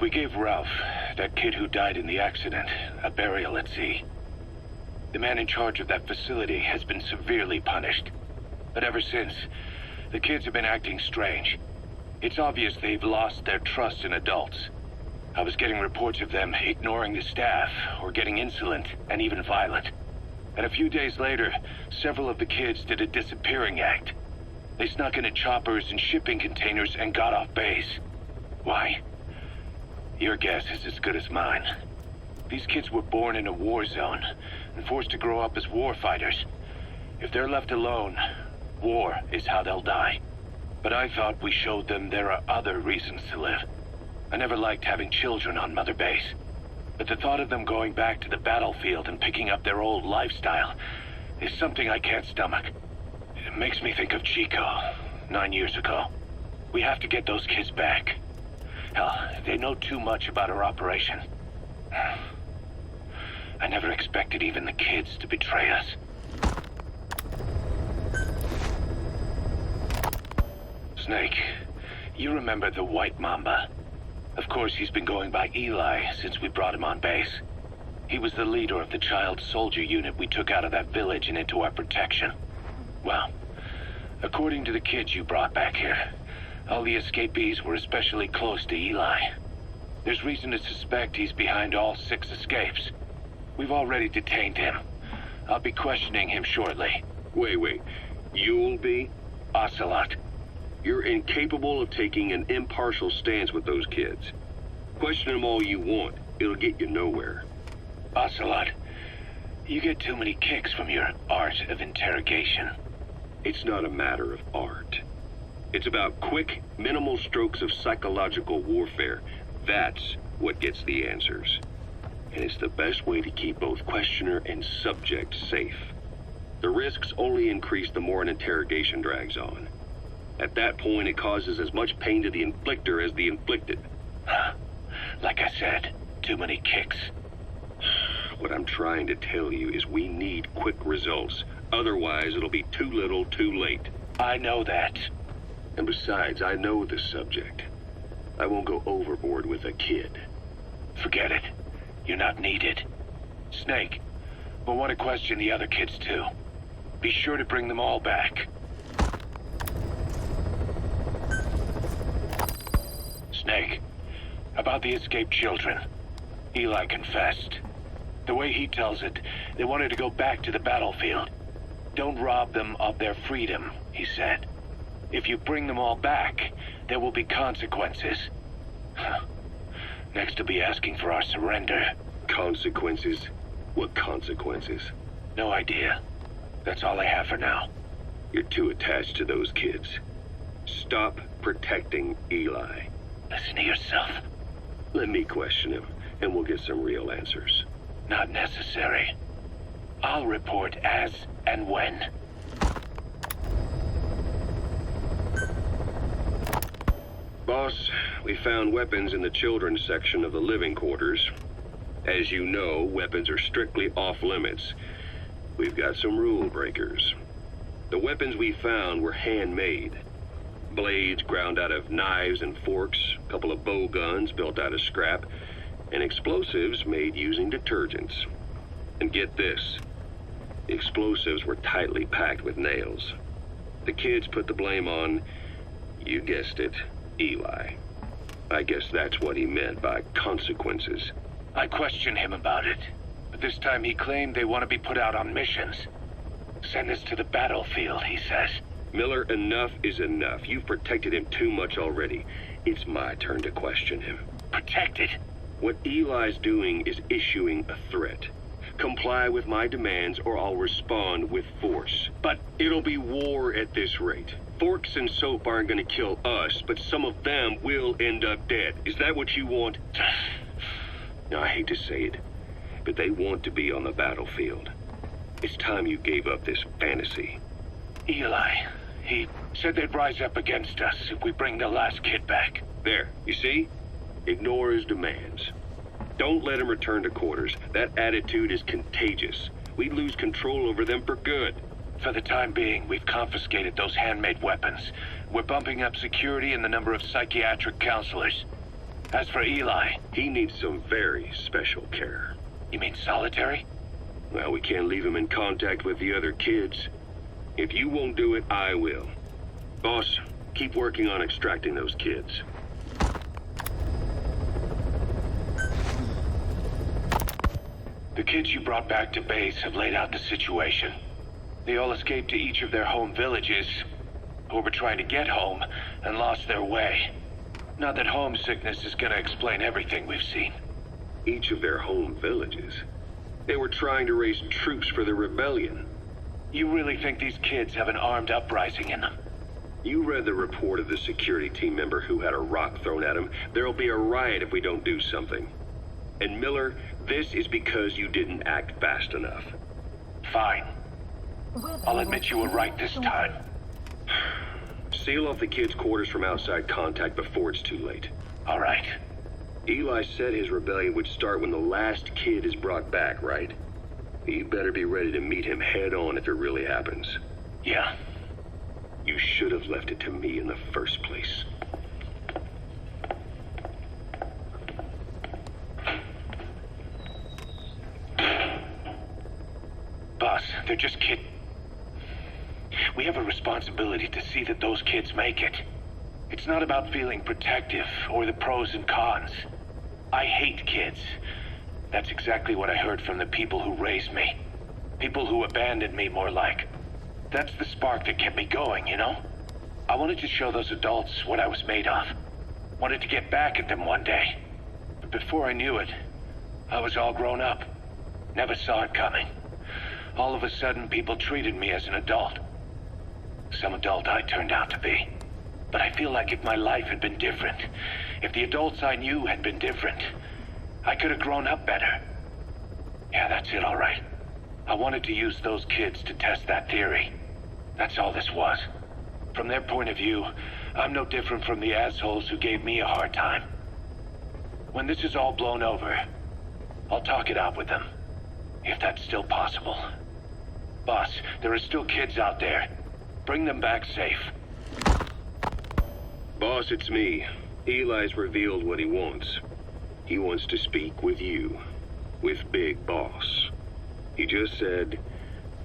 We gave Ralph, that kid who died in the accident, a burial at sea. The man in charge of that facility has been severely punished. But ever since, the kids have been acting strange. It's obvious they've lost their trust in adults. I was getting reports of them ignoring the staff, or getting insolent and even violent. And a few days later, several of the kids did a disappearing act. They snuck into choppers and shipping containers and got off base. Why? Your guess is as good as mine. These kids were born in a war zone and forced to grow up as war fighters. If they're left alone, war is how they'll die. But I thought we showed them there are other reasons to live. I never liked having children on Mother Base. But the thought of them going back to the battlefield and picking up their old lifestyle is something I can't stomach. It makes me think of Chico, 9 years ago. We have to get those kids back. Hell, they know too much about our operation. I never expected even the kids to betray us. Snake, you remember the White Mamba? Of course, he's been going by Eli since we brought him on base. He was the leader of the child soldier unit we took out of that village and into our protection. Well, according to the kids you brought back here, all the escapees were especially close to Eli. There's reason to suspect he's behind all 6 escapes. We've already detained him. I'll be questioning him shortly. Wait. You'll be? Ocelot. You're incapable of taking an impartial stance with those kids. Question them all you want. It'll get you nowhere. Ocelot, you get too many kicks from your art of interrogation. It's not a matter of art. It's about quick, minimal strokes of psychological warfare. That's what gets the answers. And it's the best way to keep both questioner and subject safe. The risks only increase the more an interrogation drags on. At that point, it causes as much pain to the inflictor as the inflicted. Like I said, too many kicks. What I'm trying to tell you is we need quick results. Otherwise, it'll be too little, too late. I know that. And besides, I know the subject. I won't go overboard with a kid. Forget it. You're not needed. Snake, we'll want to question the other kids too. Be sure to bring them all back. Snake, about the escaped children. Eli confessed. The way he tells it, they wanted to go back to the battlefield. Don't rob them of their freedom, he said. If you bring them all back, there will be consequences. Next, he'll be asking for our surrender. Consequences? What consequences? No idea. That's all I have for now. You're too attached to those kids. Stop protecting Eli. Listen to yourself. Let me question him, and we'll get some real answers. Not necessary. I'll report as and when. Boss, we found weapons in the children's section of the living quarters. As you know, weapons are strictly off limits. We've got some rule breakers. The weapons we found were handmade. Blades ground out of knives and forks, a couple of bow guns built out of scrap, and explosives made using detergents. And get this, the explosives were tightly packed with nails. The kids put the blame on, you guessed it, Eli. I guess that's what he meant by consequences. I questioned him about it, but this time he claimed they want to be put out on missions. Send us to the battlefield, he says. Miller, enough is enough. You've protected him too much already. It's my turn to question him. Protected? What Eli's doing is issuing a threat. Comply with my demands or I'll respond with force. But it'll be war at this rate. Forks and soap aren't gonna kill us, but some of them will end up dead. Is that what you want? Now, I hate to say it, but they want to be on the battlefield. It's time you gave up this fantasy. Eli, he said they'd rise up against us if we bring the last kid back. There, you see? Ignore his demands. Don't let him return to quarters. That attitude is contagious. We'd lose control over them for good. For the time being, we've confiscated those handmade weapons. We're bumping up security and the number of psychiatric counselors. As for Eli, He needs some very special care. you mean solitary? Well, we can't leave him in contact with the other kids. If you won't do it, I will. Boss, keep working on extracting those kids. The kids you brought back to base have laid out the situation. They all escaped to each of their home villages, or were trying to get home and lost their way. Not that homesickness is gonna explain everything we've seen. Each of their home villages. They were trying to raise troops for the rebellion. You really think these kids have an armed uprising in them? You read the report of the security team member who had a rock thrown at him. There'll be a riot if we don't do something. And Miller, this is because you didn't act fast enough. Fine. I'll admit you were right this time. Seal off the kids' quarters from outside contact before it's too late. All right. Eli said his rebellion would start when the last kid is brought back, right? You better be ready to meet him head on if it really happens. Yeah. You should have left it to me in the first place. Boss, they're just kids. We have a responsibility to see that those kids make it. It's not about feeling protective or the pros and cons. I hate kids. That's exactly what I heard from the people who raised me. People who abandoned me, more like. That's the spark that kept me going, you know? I wanted to show those adults what I was made of. Wanted to get back at them one day. But before I knew it, I was all grown up. Never saw it coming. All of a sudden, people treated me as an adult. Some adult I turned out to be. But I feel like if my life had been different, if the adults I knew had been different, I could have grown up better. Yeah, that's it, all right. I wanted to use those kids to test that theory. That's all this was. From their point of view, I'm no different from the assholes who gave me a hard time. When this is all blown over, I'll talk it out with them. If that's still possible. Boss, there are still kids out there. Bring them back safe. Boss, it's me. Eli's revealed what he wants. He wants to speak with you. With Big Boss. He just said,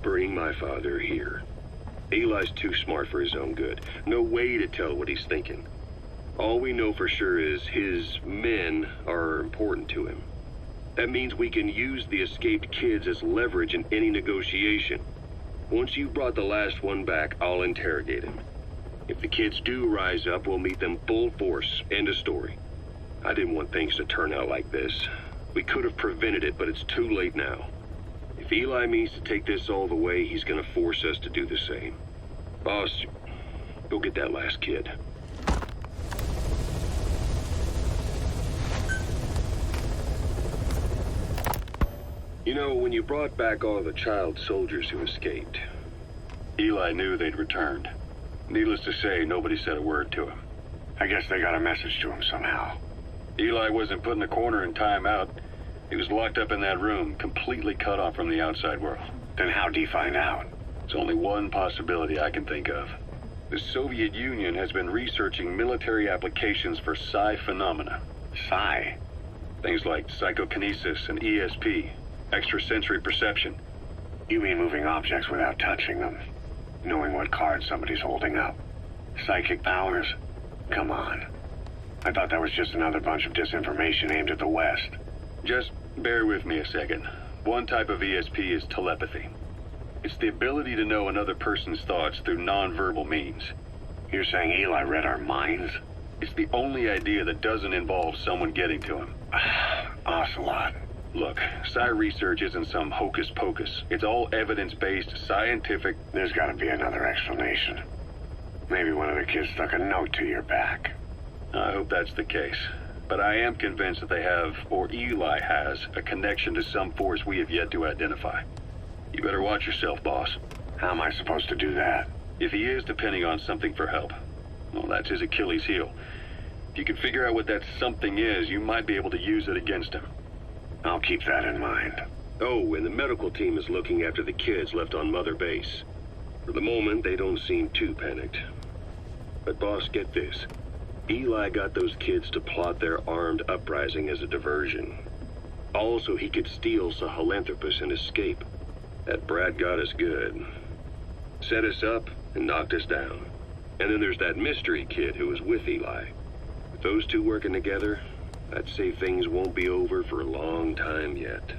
bring my father here. Eli's too smart for his own good. No way to tell what he's thinking. All we know for sure is his men are important to him. That means we can use the escaped kids as leverage in any negotiation. Once you've brought the last one back, I'll interrogate him. If the kids do rise up, we'll meet them full force. End of story. I didn't want things to turn out like this. We could have prevented it, but it's too late now. If Eli means to take this all the way, he's gonna force us to do the same. Boss, go get that last kid. You know, when you brought back all the child soldiers who escaped, Eli knew they'd returned. Needless to say, nobody said a word to him. I guess they got a message to him somehow. Eli wasn't put in the corner in timeout. He was locked up in that room, completely cut off from the outside world. Then how'd he find out? There's only one possibility I can think of. The Soviet Union has been researching military applications for psi phenomena. Psi? Things like psychokinesis and ESP, extrasensory perception. You mean moving objects without touching them? Knowing what card somebody's holding up? Psychic powers? Come on. I thought that was just another bunch of disinformation aimed at the West. Just bear with me a second. One type of ESP is telepathy. It's the ability to know another person's thoughts through nonverbal means. You're saying Eli read our minds? It's the only idea that doesn't involve someone getting to him. Ocelot. Look, psi research isn't some hocus pocus. It's all evidence-based, scientific. There's gotta be another explanation. Maybe one of the kids stuck a note to your back. I hope that's the case. But I am convinced that they have, or Eli has, a connection to some force we have yet to identify. You better watch yourself, boss. How am I supposed to do that? If he is depending on something for help, well, that's his Achilles heel. If you can figure out what that something is, you might be able to use it against him. I'll keep that in mind. Oh, and the medical team is looking after the kids left on Mother Base. For the moment, they don't seem too panicked. But boss, get this. Eli got those kids to plot their armed uprising as a diversion. Also, he could steal Sahelanthropus and escape. That brat got us good. Set us up and knocked us down. And then there's that mystery kid who was with Eli. With those two working together, I'd say things won't be over for a long time yet.